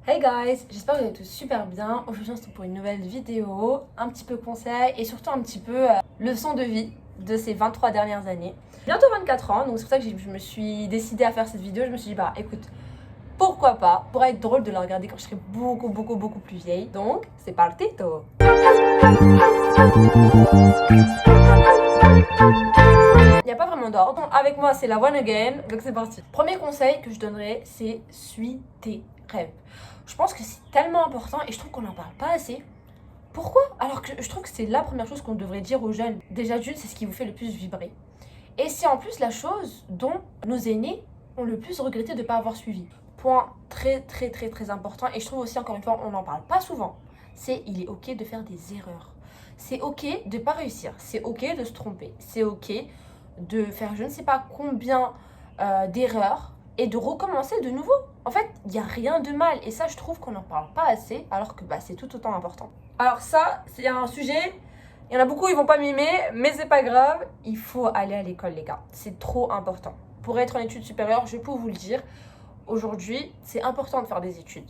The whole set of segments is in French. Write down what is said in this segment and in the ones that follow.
Hey guys, j'espère que vous allez tous super bien. Aujourd'hui on se retrouve pour une nouvelle vidéo, un petit peu conseil et surtout un petit peu leçon de vie de ces 23 dernières années. Bientôt 24 ans, donc c'est pour ça que je me suis décidée à faire cette vidéo. Je me suis dit bah écoute, pourquoi pas, pourrait être drôle de la regarder quand je serai beaucoup plus vieille. Donc c'est partito. Il n'y a pas vraiment d'ordre. Avec moi c'est la one again, donc c'est parti. Premier conseil que je donnerais, c'est suis tes rêves. Je pense que c'est tellement important et je trouve qu'on n'en parle pas assez. Pourquoi? Alors que je trouve que c'est la première chose qu'on devrait dire aux jeunes. Déjà d'une, c'est ce qui vous fait le plus vibrer. Et c'est en plus la chose dont nos aînés ont le plus regretté de ne pas avoir suivi. Point très important. Et je trouve aussi, encore une fois, on n'en parle pas souvent. C'est il est ok de faire des erreurs. C'est ok de ne pas réussir. C'est ok de se tromper. C'est ok de faire je ne sais pas combien d'erreurs et de recommencer de nouveau. En fait, il n'y a rien de mal. Et ça, je trouve qu'on n'en parle pas assez, alors que c'est tout autant important. Alors ça, c'est un sujet, il y en a beaucoup, ils vont pas m'aimer, mais c'est pas grave. Il faut aller à l'école, les gars. C'est trop important. Pour être en études supérieures, je peux vous le dire, aujourd'hui, c'est important de faire des études.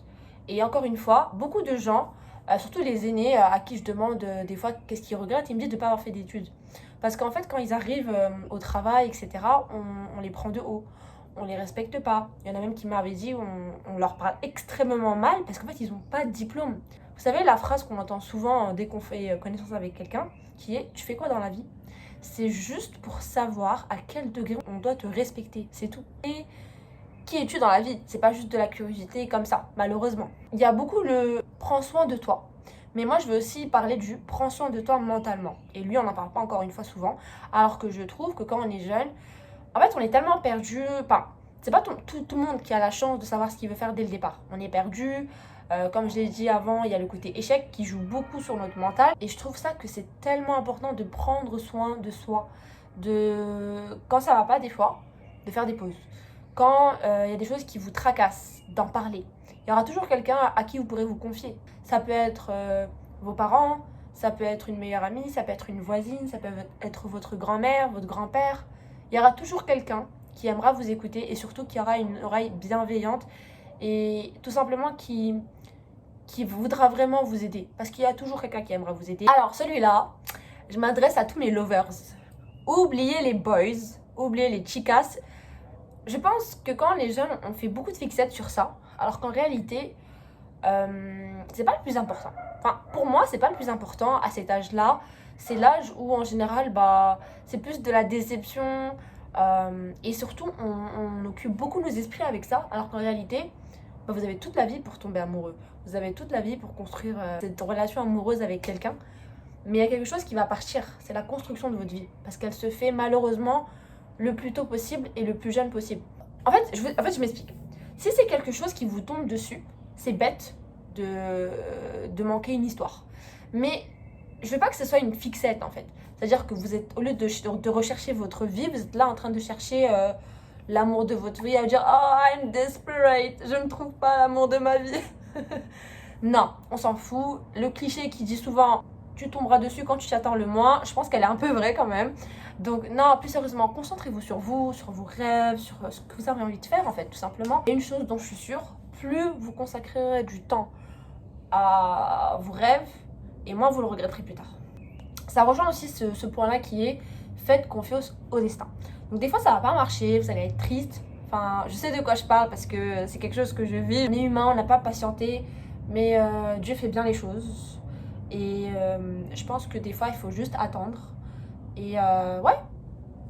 Et encore une fois, beaucoup de gens, surtout les aînés à qui je demande des fois qu'est-ce qu'ils regrettent, ils me disent de ne pas avoir fait d'études. Parce qu'en fait, quand ils arrivent au travail, etc., on les prend de haut. On les respecte pas. Il y en a même qui m'avaient dit on leur parle extrêmement mal parce qu'en fait, ils n'ont pas de diplôme. Vous savez, la phrase qu'on entend souvent dès qu'on fait connaissance avec quelqu'un, qui est « tu fais quoi dans la vie ?» C'est juste pour savoir à quel degré on doit te respecter, c'est tout. Et qui es-tu dans la vie? C'est pas juste de la curiosité comme ça, malheureusement. Il y a beaucoup le « prends soin de toi ». Mais moi, je veux aussi parler du « prends soin de toi mentalement ». Et lui, on n'en parle pas encore une fois souvent, alors que je trouve que quand on est jeune, en fait, on est tellement perdu. Enfin, c'est pas tout le monde qui a la chance de savoir ce qu'il veut faire dès le départ. On est perdu. Comme je l'ai dit avant, il y a le côté échec qui joue beaucoup sur notre mental. Et je trouve ça que c'est tellement important de prendre soin de soi. Quand ça va pas, des fois, de faire des pauses. Quand il y a des choses qui vous tracassent, d'en parler. Il y aura toujours quelqu'un à qui vous pourrez vous confier. Ça peut être vos parents, ça peut être une meilleure amie, ça peut être une voisine, ça peut être votre grand-mère, votre grand-père. Il y aura toujours quelqu'un qui aimera vous écouter et surtout qui aura une oreille bienveillante et tout simplement qui voudra vraiment vous aider. Parce qu'il y a toujours quelqu'un qui aimera vous aider. Alors celui-là, je m'adresse à tous mes lovers. Oubliez les boys, oubliez les chicas. Je pense que quand les jeunes, on fait beaucoup de fixettes sur ça, alors qu'en réalité, c'est pas le plus important. Enfin, pour moi, c'est pas le plus important à cet âge-là. C'est l'âge où, en général, c'est plus de la déception. Et surtout, on occupe beaucoup nos esprits avec ça. Alors qu'en réalité, vous avez toute la vie pour tomber amoureux. Vous avez toute la vie pour construire cette relation amoureuse avec quelqu'un. Mais il y a quelque chose qui va partir. C'est la construction de votre vie. Parce qu'elle se fait malheureusement le plus tôt possible et le plus jeune possible. En fait, je m'explique. Si c'est quelque chose qui vous tombe dessus, c'est bête de manquer une histoire. Mais je veux pas que ce soit une fixette en fait. C'est-à-dire que vous êtes, au lieu de rechercher votre vie, vous êtes là en train de chercher l'amour de votre vie, à dire « Oh, I'm desperate, je ne trouve pas l'amour de ma vie. » Non, on s'en fout. Le cliché qui dit souvent « Tu tomberas dessus quand tu t'y attends le moins », je pense qu'elle est un peu vraie quand même. Donc non, plus sérieusement, concentrez-vous sur vous, sur vos rêves, sur ce que vous avez envie de faire en fait, tout simplement. Et une chose dont je suis sûre, plus vous consacrerez du temps à vos rêves, et moins vous le regretterez plus tard. Ça rejoint aussi ce point-là qui est faites confiance au destin. Donc des fois ça va pas marcher, vous allez être triste. Enfin, je sais de quoi je parle parce que c'est quelque chose que je vis. On est humain, on n'a pas patienté, mais Dieu fait bien les choses. Et je pense que des fois il faut juste attendre. Et ouais,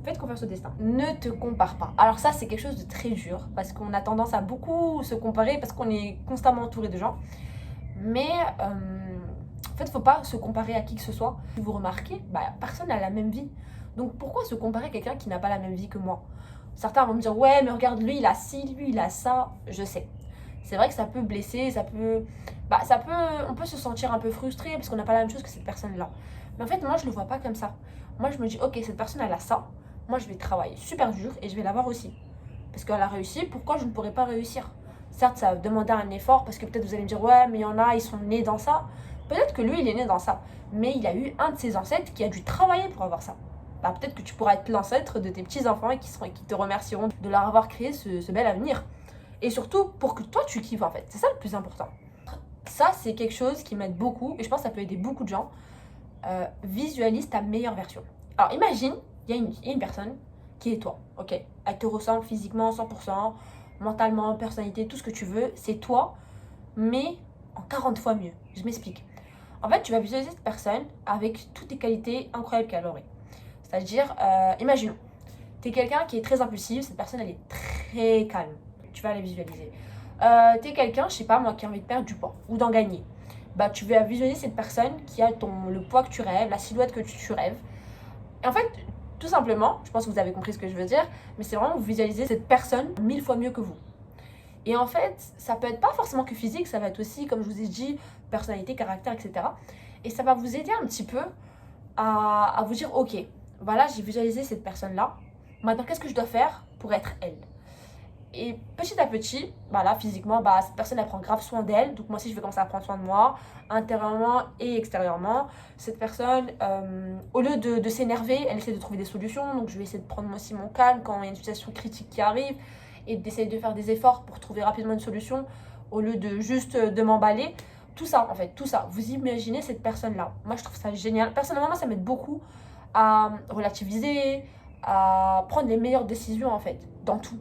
faites confiance au destin. Ne te compare pas. Alors ça c'est quelque chose de très dur parce qu'on a tendance à beaucoup se comparer parce qu'on est constamment entouré de gens. Mais en fait, faut pas se comparer à qui que ce soit. Si vous remarquez, personne n'a la même vie. Donc pourquoi se comparer à quelqu'un qui n'a pas la même vie que moi? Certains vont me dire ouais, mais regarde, lui il a ci, lui il a ça. Je sais. C'est vrai que ça peut blesser, on peut se sentir un peu frustré parce qu'on n'a pas la même chose que cette personne-là. Mais en fait, moi je le vois pas comme ça. Moi je me dis ok, cette personne elle a ça. Moi je vais travailler super dur et je vais l'avoir aussi. Parce qu'elle a réussi, pourquoi je ne pourrais pas réussir? Certes, ça va demander un effort parce que peut-être vous allez me dire ouais, mais il y en a, ils sont nés dans ça. Peut-être que lui, il est né dans ça. Mais il a eu un de ses ancêtres qui a dû travailler pour avoir ça. Peut-être que tu pourras être l'ancêtre de tes petits-enfants et qui te remercieront de leur avoir créé ce bel avenir. Et surtout pour que toi tu kiffes en fait. C'est ça le plus important. Ça c'est quelque chose qui m'aide beaucoup et je pense que ça peut aider beaucoup de gens. Visualise ta meilleure version. Alors imagine, il y a une personne qui est toi, ok? Elle te ressemble physiquement 100%, mentalement, personnalité, tout ce que tu veux. C'est toi, mais en 40 fois mieux. Je m'explique. En fait, tu vas visualiser cette personne avec toutes les qualités incroyables qu'elle aurait. C'est-à-dire, imaginons, tu es quelqu'un qui est très impulsif, cette personne elle est très calme. Tu vas la visualiser. Tu es quelqu'un, je sais pas moi, qui a envie de perdre du poids ou d'en gagner. Bah, tu vas visualiser cette personne qui a le poids que tu rêves, la silhouette que tu rêves. Et en fait, tout simplement, je pense que vous avez compris ce que je veux dire, mais c'est vraiment vous visualiser cette personne 1000 fois mieux que vous. Et en fait, ça peut être pas forcément que physique, ça va être aussi, comme je vous ai dit, personnalité, caractère, etc. Et ça va vous aider un petit peu à vous dire, ok, voilà, j'ai visualisé cette personne-là. Maintenant, qu'est-ce que je dois faire pour être elle? Et petit à petit, bah là, physiquement, bah, cette personne, elle prend grave soin d'elle. Donc moi aussi, je vais commencer à prendre soin de moi, intérieurement et extérieurement. Cette personne, au lieu de s'énerver, elle essaie de trouver des solutions. Donc je vais essayer de prendre moi aussi mon calme quand il y a une situation critique qui arrive et d'essayer de faire des efforts pour trouver rapidement une solution au lieu de juste de m'emballer. Tout ça, en fait, tout ça. Vous imaginez cette personne-là. Moi, je trouve ça génial. Personnellement, moi, ça m'aide beaucoup à relativiser, à prendre les meilleures décisions, en fait, dans tout.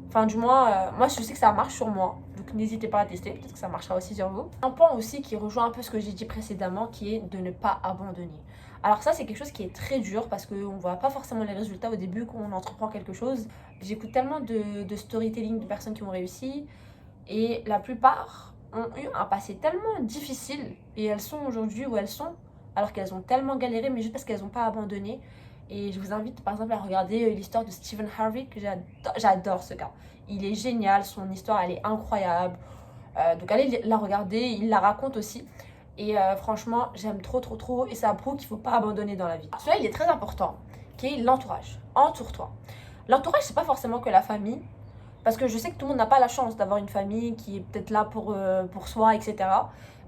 Enfin, du moins, moi, je sais que ça marche sur moi. Donc, n'hésitez pas à tester. Peut-être que ça marchera aussi sur vous. Un point aussi qui rejoint un peu ce que j'ai dit précédemment, qui est de ne pas abandonner. Alors ça, c'est quelque chose qui est très dur parce qu'on ne voit pas forcément les résultats au début quand on entreprend quelque chose. J'écoute tellement de storytelling de personnes qui ont réussi. Et la plupart ont eu un passé tellement difficile. Et elles sont aujourd'hui où elles sont, alors qu'elles ont tellement galéré, mais juste parce qu'elles n'ont pas abandonné. Et je vous invite par exemple à regarder l'histoire de Stephen Harvey, que j'adore ce gars. Il est génial, son histoire elle est incroyable. Donc allez la regarder, il la raconte aussi. Et franchement, j'aime trop trop trop et ça prouve qu'il ne faut pas abandonner dans la vie. Celui-là, il est très important, qui est l'entourage. Entoure-toi. L'entourage, c'est pas forcément que la famille, parce que je sais que tout le monde n'a pas la chance d'avoir une famille qui est peut-être là pour soi, etc.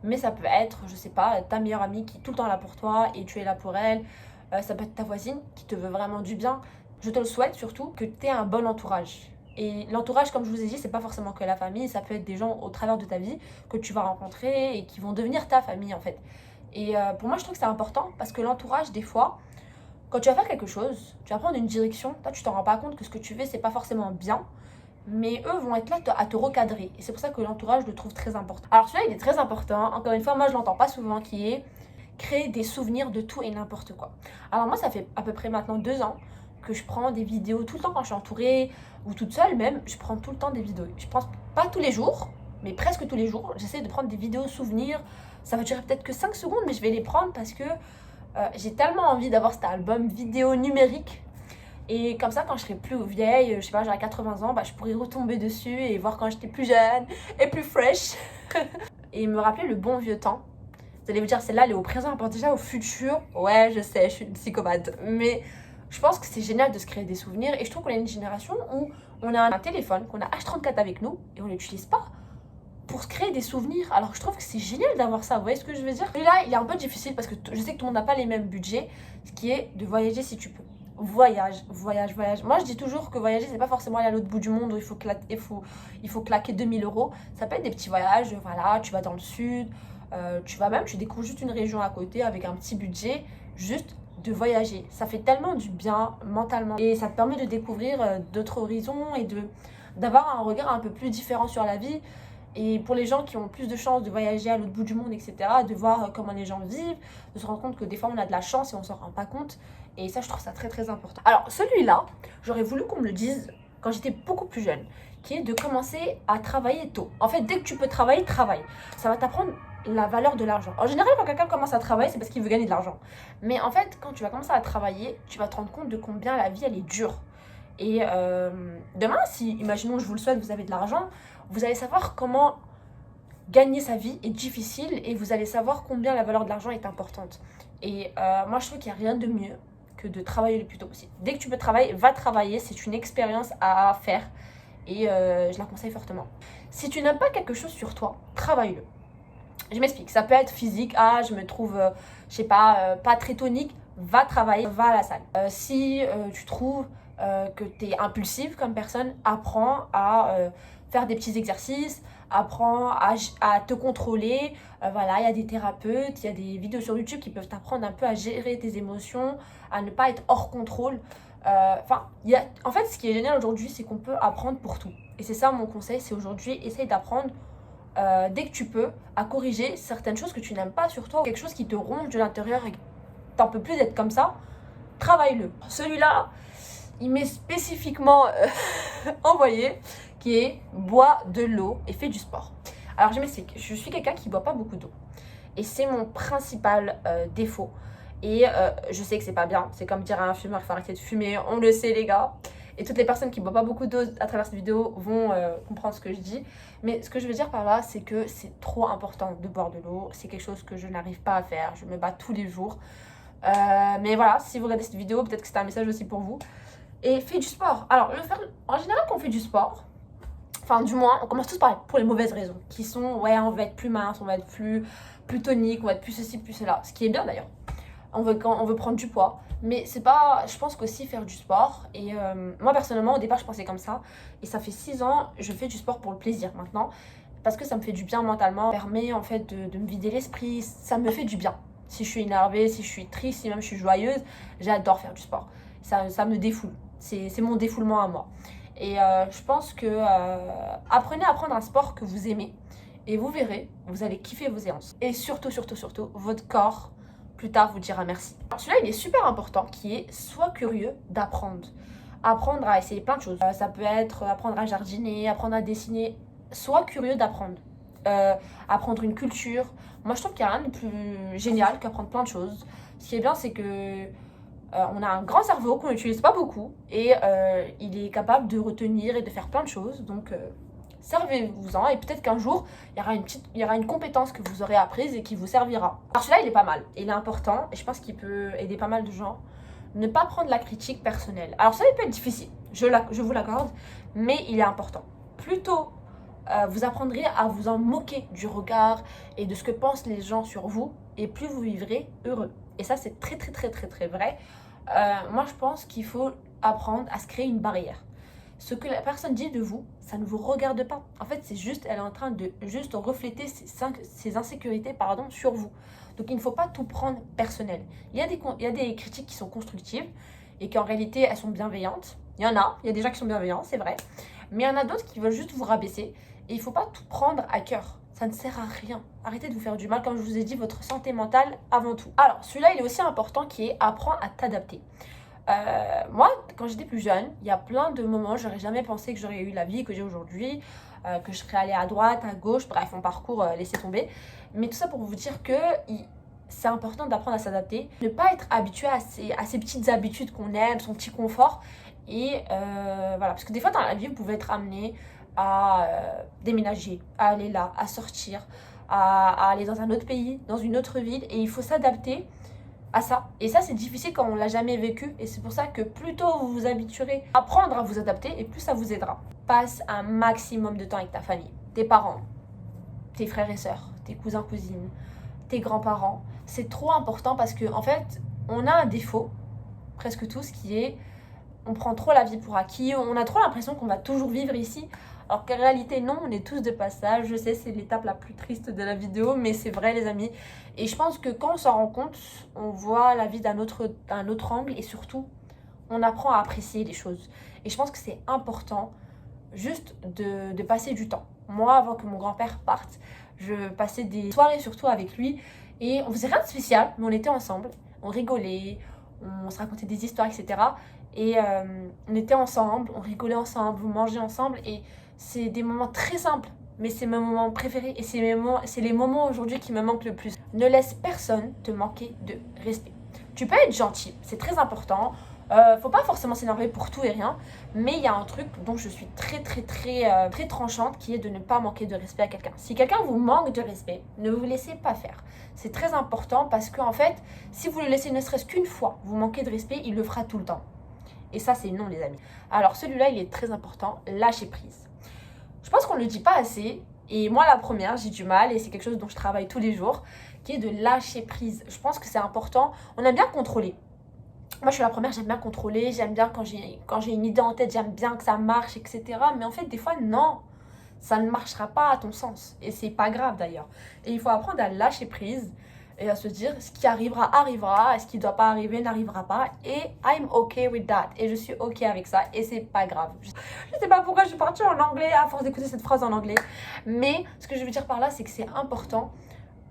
Mais ça peut être, je sais pas, ta meilleure amie qui est tout le temps là pour toi et tu es là pour elle. Ça peut être ta voisine qui te veut vraiment du bien. Je te le souhaite surtout que tu aies un bon entourage. Et l'entourage, comme je vous ai dit, c'est pas forcément que la famille, ça peut être des gens au travers de ta vie que tu vas rencontrer et qui vont devenir ta famille en fait. Et pour moi, je trouve que c'est important parce que l'entourage, des fois, quand tu vas faire quelque chose, tu vas prendre une direction, toi tu t'en rends pas compte que ce que tu fais, c'est pas forcément bien, mais eux vont être là à te recadrer. Et c'est pour ça que l'entourage, je le trouve très important. Alors celui-là, il est très important. Encore une fois, moi, je l'entends pas souvent, qui est créer des souvenirs de tout et n'importe quoi. Alors moi, ça fait à peu près maintenant 2 ans que je prends des vidéos tout le temps quand je suis entourée ou toute seule même. Je prends tout le temps des vidéos. Je pense pas tous les jours, mais presque tous les jours. J'essaie de prendre des vidéos souvenirs. Ça va durer peut-être que 5 secondes, mais je vais les prendre parce que j'ai tellement envie d'avoir cet album vidéo numérique. Et comme ça, quand je serai plus vieille, je sais pas, j'aurai 80 ans, bah, je pourrai retomber dessus et voir quand j'étais plus jeune et plus fresh. Et me rappeler le bon vieux temps. Vous allez vous dire, celle-là, elle est au présent, elle pense déjà au futur. Ouais, je sais, je suis une psychopathe. Mais je pense que c'est génial de se créer des souvenirs. Et je trouve qu'on a une génération où on a un téléphone, qu'on a H34 avec nous et on ne l'utilise pas pour se créer des souvenirs. Alors je trouve que c'est génial d'avoir ça. Vous voyez ce que je veux dire? Celui-là, il est un peu difficile parce que je sais que tout le monde n'a pas les mêmes budgets. Ce qui est de voyager si tu peux. Voyage, voyage, voyage. Moi, je dis toujours que voyager, c'est pas forcément aller à l'autre bout du monde où il faut claquer 2000 euros. Ça peut être des petits voyages, voilà, tu vas dans le sud, tu découvres juste une région à côté avec un petit budget, juste de voyager. Ça fait tellement du bien mentalement et ça te permet de découvrir d'autres horizons et d'avoir un regard un peu plus différent sur la vie. Et pour les gens qui ont plus de chances de voyager à l'autre bout du monde, etc., de voir comment les gens vivent, de se rendre compte que des fois on a de la chance et on s'en rend pas compte. Et ça, je trouve ça très très important. Alors celui-là, j'aurais voulu qu'on me le dise quand j'étais beaucoup plus jeune, qui est de commencer à travailler tôt. En fait, dès que tu peux travailler, travaille. Ça va t'apprendre la valeur de l'argent. En général, quand quelqu'un commence à travailler, c'est parce qu'il veut gagner de l'argent. Mais en fait, quand tu vas commencer à travailler, tu vas te rendre compte de combien la vie, elle est dure. Et demain, si, imaginons, je vous le souhaite, vous avez de l'argent, vous allez savoir comment gagner sa vie est difficile et vous allez savoir combien la valeur de l'argent est importante. Et moi, je trouve qu'il n'y a rien de mieux que de travailler le plus tôt possible. Dès que tu peux travailler, va travailler. C'est une expérience à faire et je la conseille fortement. Si tu n'aimes pas quelque chose sur toi, travaille-le. Je m'explique. Ça peut être physique. Ah, je me trouve, je sais pas, pas très tonique. Va travailler, va à la salle. Si tu trouves que tu es impulsive comme personne, apprends à faire des petits exercices, apprends à te contrôler. Voilà, il y a des thérapeutes, il y a des vidéos sur YouTube qui peuvent t'apprendre un peu à gérer tes émotions, à ne pas être hors contrôle. En fait, ce qui est génial aujourd'hui, c'est qu'on peut apprendre pour tout. Et c'est ça mon conseil, c'est aujourd'hui, essaye d'apprendre dès que tu peux, à corriger certaines choses que tu n'aimes pas sur toi, quelque chose qui te ronge de l'intérieur et que t'en peux plus d'être comme ça, travaille-le. Celui-là, il m'est spécifiquement envoyé, qui est bois de l'eau et fais du sport. Alors je m'explique, je suis quelqu'un qui ne boit pas beaucoup d'eau. Et c'est mon principal défaut. Et je sais que c'est pas bien, c'est comme dire à un fumeur qu'il faut arrêter de fumer, on le sait les gars. Et toutes les personnes qui ne boivent pas beaucoup d'eau à travers cette vidéo vont comprendre ce que je dis. Mais ce que je veux dire par là, c'est que c'est trop important de boire de l'eau. C'est quelque chose que je n'arrive pas à faire, je me bats tous les jours. Mais voilà, si vous regardez cette vidéo, peut-être que c'est un message aussi pour vous. Et fais du sport. Alors, en général, quand on fait du sport, enfin du moins, on commence tous pour les mauvaises raisons. Qui sont, ouais, on va être plus mince, on va être plus tonique, on va être plus ceci, plus cela. Ce qui est bien d'ailleurs. On veut prendre du poids. Mais c'est pas, je pense qu'aussi faire du sport. Et moi personnellement, au départ, je pensais comme ça. Et ça fait 6 ans, je fais du sport pour le plaisir maintenant. Parce que ça me fait du bien mentalement. Ça permet en fait de me vider l'esprit. Ça me fait du bien. Si je suis énervée, si je suis triste, si même je suis joyeuse, j'adore faire du sport. Ça me défoule. C'est mon défoulement à moi. Et je pense que apprenez à prendre un sport que vous aimez. Et vous verrez, vous allez kiffer vos séances. Et surtout, votre corps plus tard vous dira merci. Alors celui-là, il est super important, qui est sois curieux d'apprendre. Apprendre à essayer plein de choses. Ça peut être apprendre à jardiner, apprendre à dessiner. Sois curieux d'apprendre. Apprendre une culture. Moi, je trouve qu'il n'y a rien de plus génial qu'apprendre plein de choses. Ce qui est bien, c'est que on a un grand cerveau qu'on n'utilise pas beaucoup et il est capable de retenir et de faire plein de choses. Donc, servez-vous-en et peut-être qu'un jour, il y aura une compétence que vous aurez apprise et qui vous servira. Alors celui-là, il est pas mal. Il est important et je pense qu'il peut aider pas mal de gens. Ne pas prendre la critique personnelle. Alors ça, il peut être difficile, je vous l'accorde, mais il est important. Plutôt, vous apprendrez à vous en moquer du regard et de ce que pensent les gens sur vous et plus vous vivrez heureux. Et ça, c'est très vrai. Moi, je pense qu'il faut apprendre à se créer une barrière. Ce que la personne dit de vous, ça ne vous regarde pas. En fait, c'est juste, elle est en train de juste refléter ses insécurités sur vous. Donc, il ne faut pas tout prendre personnel. Il y a des critiques qui sont constructives et qui en réalité, elles sont bienveillantes. Il y a des gens qui sont bienveillants, c'est vrai. Mais il y en a d'autres qui veulent juste vous rabaisser. Et il ne faut pas tout prendre à cœur. Ça ne sert à rien. Arrêtez de vous faire du mal. Comme je vous ai dit, votre santé mentale avant tout. Alors, celui-là, il est aussi important, qui est apprendre à t'adapter. Moi, quand j'étais plus jeune, il y a plein de moments, j'aurais jamais pensé que j'aurais eu la vie que j'ai aujourd'hui, que je serais allée à droite, à gauche, bref, mon parcours, laissez tomber. Mais tout ça pour vous dire que c'est important d'apprendre à s'adapter, ne pas être habitué à ces petites habitudes qu'on aime, son petit confort. Et voilà, parce que des fois dans la vie, vous pouvez être amené à déménager, à aller là, à sortir, à aller dans un autre pays, dans une autre ville, et il faut s'adapter à ça. Et ça, c'est difficile quand on l'a jamais vécu, et c'est pour ça que plus tôt vous vous habituerez à apprendre à vous adapter, et plus ça vous aidera. Passe un maximum de temps avec ta famille, tes parents, tes frères et sœurs, tes cousins, cousines, tes grands-parents. C'est trop important parce que en fait, on a un défaut, presque tous, qui est on prend trop la vie pour acquis, on a trop l'impression qu'on va toujours vivre ici. Alors qu'en réalité, non, on est tous de passage. Je sais, c'est l'étape la plus triste de la vidéo, mais c'est vrai, les amis. Et je pense que quand on s'en rend compte, on voit la vie d'un autre angle et surtout, on apprend à apprécier les choses. Et je pense que c'est important juste de passer du temps. Moi, avant que mon grand-père parte, je passais des soirées surtout avec lui et on faisait rien de spécial, mais on était ensemble, on rigolait, on se racontait des histoires, etc. Et on était ensemble, on rigolait ensemble, on mangeait ensemble et c'est des moments très simples, mais c'est mes moments préférés et c'est les moments aujourd'hui qui me manquent le plus. Ne laisse personne te manquer de respect. Tu peux être gentil, c'est très important. Faut pas forcément s'énerver pour tout et rien, mais il y a un truc dont je suis très tranchante, qui est de ne pas manquer de respect à quelqu'un. Si quelqu'un vous manque de respect, ne vous laissez pas faire. C'est très important parce que en fait, si vous le laissez ne serait-ce qu'une fois vous manquer de respect, il le fera tout le temps. Et ça, c'est non, les amis. Alors celui-là, il est très important, lâcher prise. Je pense qu'on ne le dit pas assez, et moi la première, j'ai du mal, et c'est quelque chose dont je travaille tous les jours, qui est de lâcher prise. Je pense que c'est important. On aime bien contrôler. Moi, je suis la première, j'aime bien contrôler, j'aime bien quand j'ai une idée en tête, j'aime bien que ça marche, etc. Mais en fait, des fois, non. ça ne marchera pas à ton sens. Et c'est pas grave d'ailleurs. Et il faut apprendre à lâcher prise et à se dire ce qui arrivera, arrivera, et ce qui ne doit pas arriver n'arrivera pas. Et I'm okay with that. Et je suis ok avec ça. Et c'est pas grave. Je sais pas pourquoi je suis partie en anglais à force d'écouter cette phrase en anglais. Mais ce que je veux dire par là, c'est que c'est important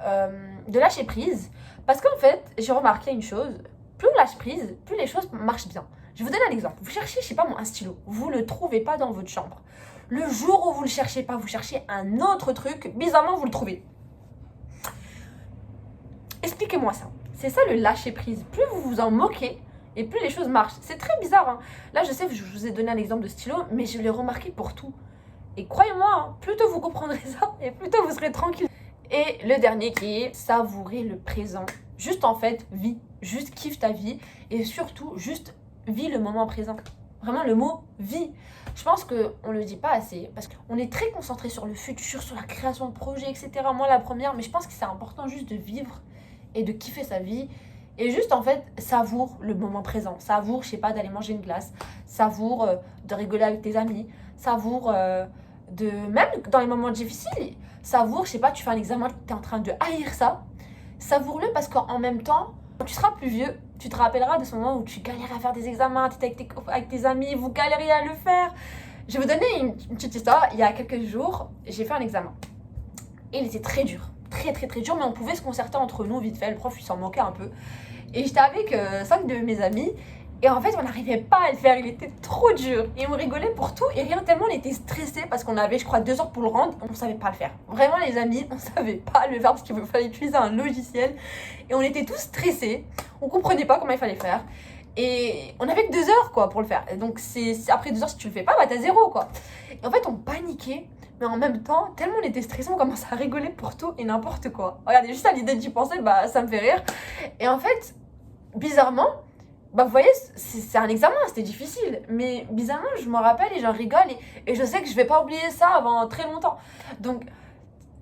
de lâcher prise. Parce qu'en fait, j'ai remarqué une chose. Plus on lâche prise, plus les choses marchent bien. Je vais vous donne un exemple. Vous cherchez, je sais pas moi, un stylo. Vous le trouvez pas dans votre chambre. Le jour où vous le cherchez pas, vous cherchez un autre truc. Bizarrement, vous le trouvez. Expliquez-moi ça. C'est ça le lâcher prise. Plus vous vous en moquez et plus les choses marchent. C'est très bizarre. Hein. Là, je sais que je vous ai donné un exemple de stylo, mais je l'ai remarqué pour tout. Et croyez-moi, hein, plus tôt vous comprendrez ça et plus tôt vous serez tranquille. Et le dernier qui est savourer le présent. Juste en fait, vis. Juste kiffe ta vie. Et surtout, juste vis le moment présent. Vraiment le mot vie. Je pense qu'on ne le dit pas assez. Parce qu'on est très concentré sur le futur, sur la création de projets, etc. Moi la première. Mais je pense que c'est important juste de vivre et de kiffer sa vie. Et juste en fait, savoure le moment présent. Savoure, je sais pas, d'aller manger une glace. Savoure de rigoler avec tes amis. Savoure de... Même dans les moments difficiles. Savoure, je sais pas, tu fais un examen, tu es en train de haïr ça. Savoure-le parce qu'en même temps, quand tu seras plus vieux, tu te rappelleras de ce moment où tu galérais à faire des examens, tu étais avec tes amis, vous galériez à le faire. Je vais vous donner une petite histoire. Il y a quelques jours, j'ai fait un examen. Et il était très dur. Très dur, mais on pouvait se concerter entre nous vite fait. Le prof, il s'en moquait un peu. Et j'étais avec 5 de mes amis. Et en fait, on n'arrivait pas à le faire. Il était trop dur. Et on rigolait pour tout et rien, tellement on était stressés parce qu'on avait, je crois, 2 heures pour le rendre. On ne savait pas le faire. Vraiment, les amis, on ne savait pas le faire parce qu'il fallait utiliser un logiciel. Et on était tous stressés. On ne comprenait pas comment il fallait faire. Et on avait que 2 heures quoi, pour le faire. Et donc, après 2 heures, si tu le fais pas, bah t'as 0 quoi. Et en fait, on paniquait. Mais en même temps, tellement on était stressés, on commençait à rigoler pour tout et n'importe quoi. Regardez, juste à l'idée d'y penser, bah ça me fait rire. Et en fait, bizarrement, bah vous voyez, c'est un examen, c'était difficile. Mais bizarrement, je me rappelle et j'en rigole. Et je sais que je vais pas oublier ça avant très longtemps. Donc,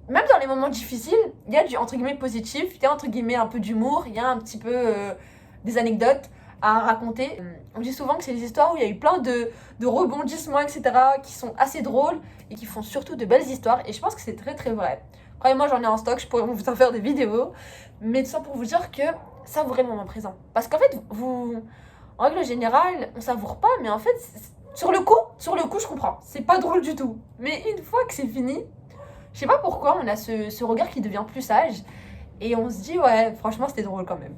même dans les moments difficiles, il y a du entre guillemets positif, il y a entre guillemets un peu d'humour, il y a un petit peu des anecdotes à raconter. On dit souvent que c'est des histoires où il y a eu plein de rebondissements, etc., qui sont assez drôles et qui font surtout de belles histoires. Et je pense que c'est très vrai. Croyez-moi, j'en ai en stock, je pourrais vous en faire des vidéos. Mais tout ça pour vous dire que savourez le moment présent. Parce qu'en fait, en règle générale, on savoure pas, mais en fait, sur le coup, je comprends. C'est pas drôle du tout. Mais une fois que c'est fini, je sais pas pourquoi, on a ce regard qui devient plus sage. Et on se dit, ouais, franchement, c'était drôle quand même.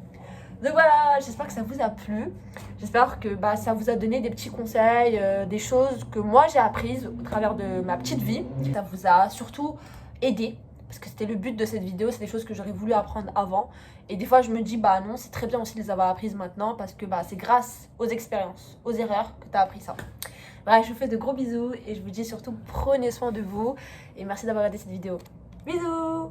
Donc voilà, j'espère que ça vous a plu. J'espère que ça vous a donné des petits conseils, des choses que moi j'ai apprises au travers de ma petite vie. Ça vous a surtout aidé, parce que c'était le but de cette vidéo, c'est des choses que j'aurais voulu apprendre avant. Et des fois je me dis, non, c'est très bien aussi de les avoir apprises maintenant, parce que c'est grâce aux expériences, aux erreurs que tu as appris ça. Bref, je vous fais de gros bisous et je vous dis surtout prenez soin de vous. Et merci d'avoir regardé cette vidéo. Bisous!